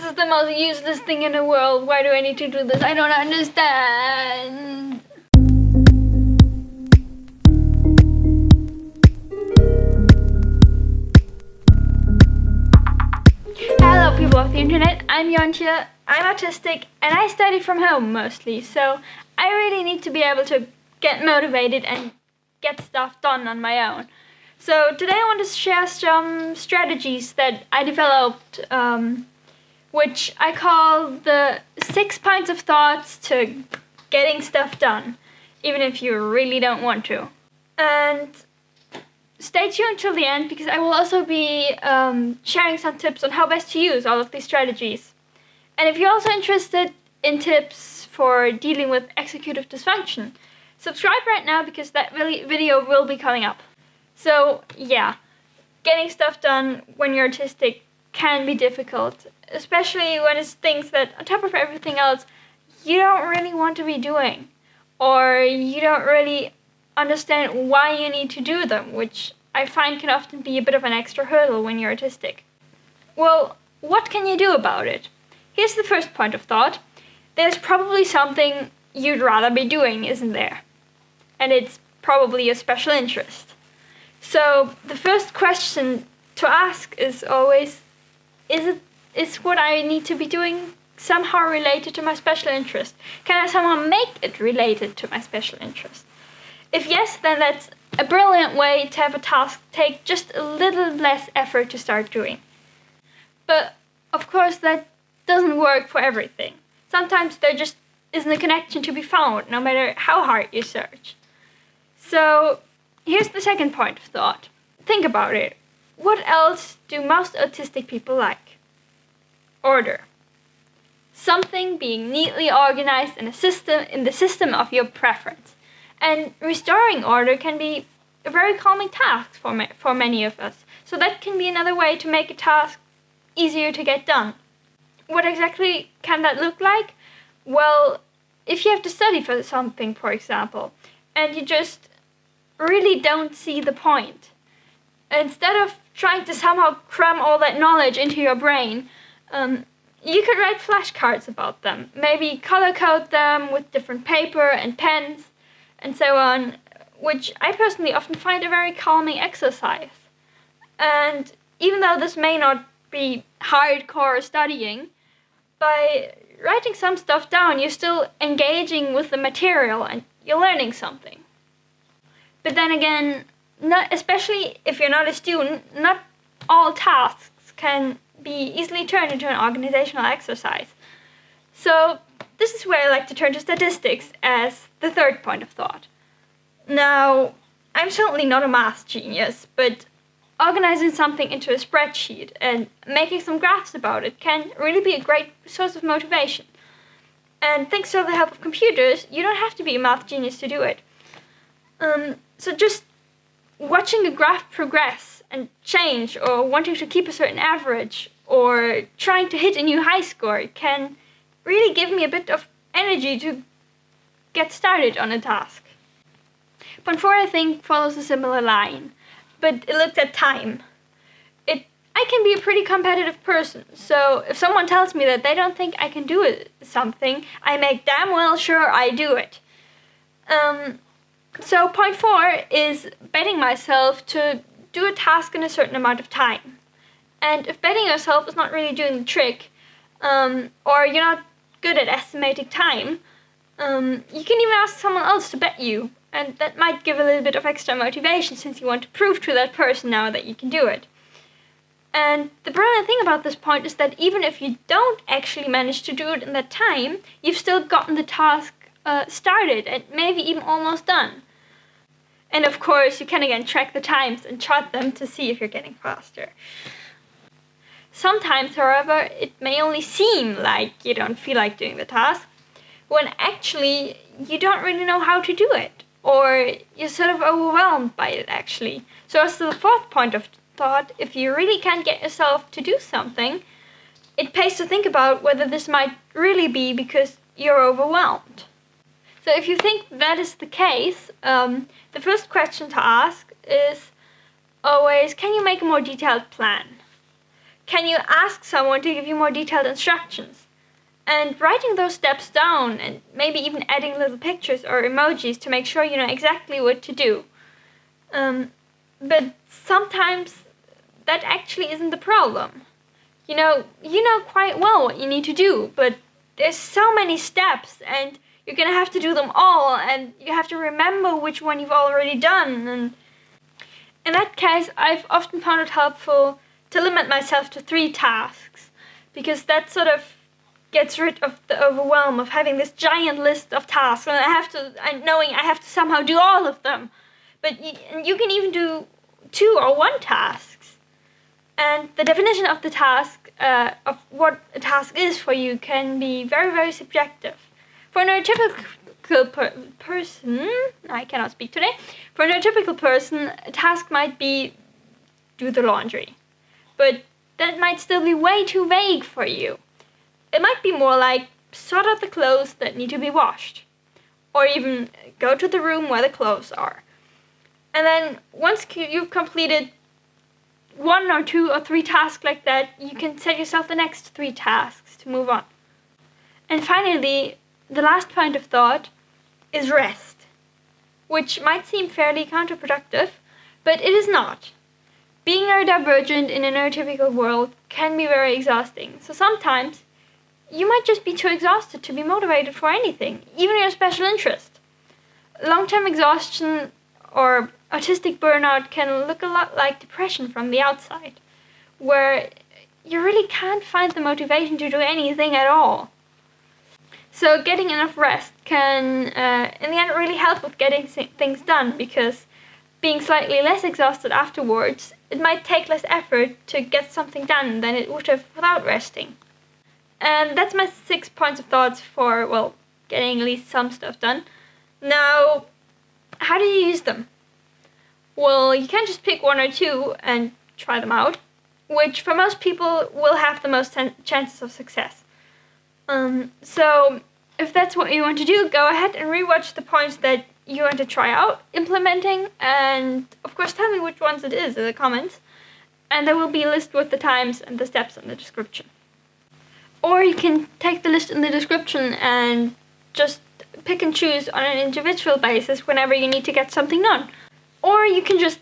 is the most useless thing in the world. Why do I need to do this? I don't understand. Hello people of the internet, I'm Jontje, I'm autistic, and I study from home mostly, so I really need to be able to get motivated and get stuff done on my own. So today I want to share some strategies that I developed, which I call the 6 points of thoughts to getting stuff done, even if you really don't want to. And stay tuned till the end, because I will also be sharing some tips on how best to use all of these strategies. And if you're also interested in tips for dealing with executive dysfunction, subscribe right now, because that video will be coming up. So yeah, getting stuff done when you're autistic can be difficult, especially when it's things that, on top of everything else, you don't really want to be doing, or you don't really understand why you need to do them, which I find can often be a bit of an extra hurdle when you're autistic. Well, what can you do about it? Here's the first point of thought. There's probably something you'd rather be doing, isn't there? And it's probably a special interest. So the first question to ask is always, is what I need to be doing somehow related to my special interest? Can I somehow make it related to my special interest? If yes, then that's a brilliant way to have a task take just a little less effort to start doing. But of course that doesn't work for everything. Sometimes there just isn't a connection to be found, no matter how hard you search. So here's the second point of thought. Think about it. What else do most autistic people like? Order. Something being neatly organized in the system of your preference. And restoring order can be a very calming task for many of us. So that can be another way to make a task easier to get done. What exactly can that look like? Well, if you have to study for something, for example, and you just really don't see the point, instead of trying to somehow cram all that knowledge into your brain, you could write flashcards about them. Maybe color code them with different paper and pens and so on, which I personally often find a very calming exercise. And even though this may not be hardcore studying, by writing some stuff down, you're still engaging with the material and you're learning something. But then again, especially if you're not a student, not all tasks can be easily turned into an organizational exercise. So this is where I like to turn to statistics as the third point of thought. Now, I'm certainly not a math genius, but organizing something into a spreadsheet and making some graphs about it can really be a great source of motivation. And thanks to the help of computers, you don't have to be a math genius to do it. So just watching a graph progress and change, or wanting to keep a certain average, or trying to hit a new high score can really give me a bit of energy to get started on a task. Point 4, I think, follows a similar line, but it looks at time. I can be a pretty competitive person, so if someone tells me that they don't think I can do something, I make damn well sure I do it. So point 4 is betting myself to do a task in a certain amount of time. And if betting yourself is not really doing the trick, or you're not good at estimating time, you can even ask someone else to bet you, and that might give a little bit of extra motivation, since you want to prove to that person now that you can do it. And the brilliant thing about this point is that even if you don't actually manage to do it in that time, you've still gotten the task started and maybe even almost done. And of course, you can again track the times and chart them to see if you're getting faster. Sometimes, however, it may only seem like you don't feel like doing the task, when actually you don't really know how to do it, or you're sort of overwhelmed by it actually. So as to the fourth point of thought, if you really can't get yourself to do something, it pays to think about whether this might really be because you're overwhelmed. So if you think that is the case, the first question to ask is always, can you make a more detailed plan? can you ask someone to give you more detailed instructions? And writing those steps down and maybe even adding little pictures or emojis to make sure you know exactly what to do. But sometimes that actually isn't the problem. You know quite well what you need to do, but there's so many steps and you're gonna have to do them all, and you have to remember which one you've already done. And in that case, I've often found it helpful to limit myself to 3 tasks, because that sort of gets rid of the overwhelm of having this giant list of tasks and knowing I have to somehow do all of them. But you can even do 2 or 1 tasks. And the definition of the task, of what a task is for you, can be very, very subjective. For a neurotypical person, I cannot speak today. For a neurotypical person, a task might be do the laundry. But that might still be way too vague for you. It might be more like sort out the clothes that need to be washed. Or even go to the room where the clothes are. And then once you've completed 1 or 2 or 3 tasks like that, you can set yourself the next 3 tasks to move on. And finally, the last point of thought is rest, which might seem fairly counterproductive, but it is not. Being neurodivergent in a neurotypical world can be very exhausting, so sometimes you might just be too exhausted to be motivated for anything, even your special interest. Long-term exhaustion or autistic burnout can look a lot like depression from the outside, where you really can't find the motivation to do anything at all. So getting enough rest can, in the end, really help with getting things done, because being slightly less exhausted afterwards, it might take less effort to get something done than it would have without resting. And that's my 6 points of thoughts for, well, getting at least some stuff done. Now, how do you use them? Well, you can't just pick 1 or 2 and try them out, which for most people will have the most chances of success. So if that's what you want to do, go ahead and rewatch the points that you want to try out implementing, and of course tell me which ones it is in the comments, and there will be a list with the times and the steps in the description. Or you can take the list in the description and just pick and choose on an individual basis whenever you need to get something done. Or you can just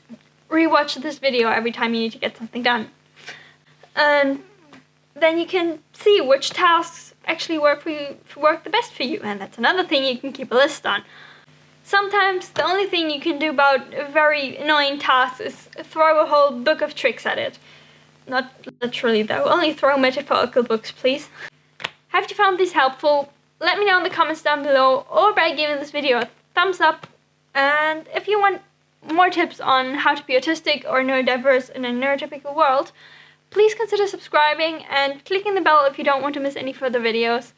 rewatch this video every time you need to get something done. And then you can see which tasks actually work the best for you, and that's another thing you can keep a list on. Sometimes the only thing you can do about a very annoying task is throw a whole book of tricks at it. Not literally though, only throw metaphorical books, please. Have you found this helpful? Let me know in the comments down below, or by giving this video a thumbs up. And if you want more tips on how to be autistic or neurodiverse in a neurotypical world, please consider subscribing and clicking the bell if you don't want to miss any further videos.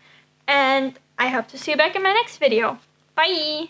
And I hope to see you back in my next video. Bye!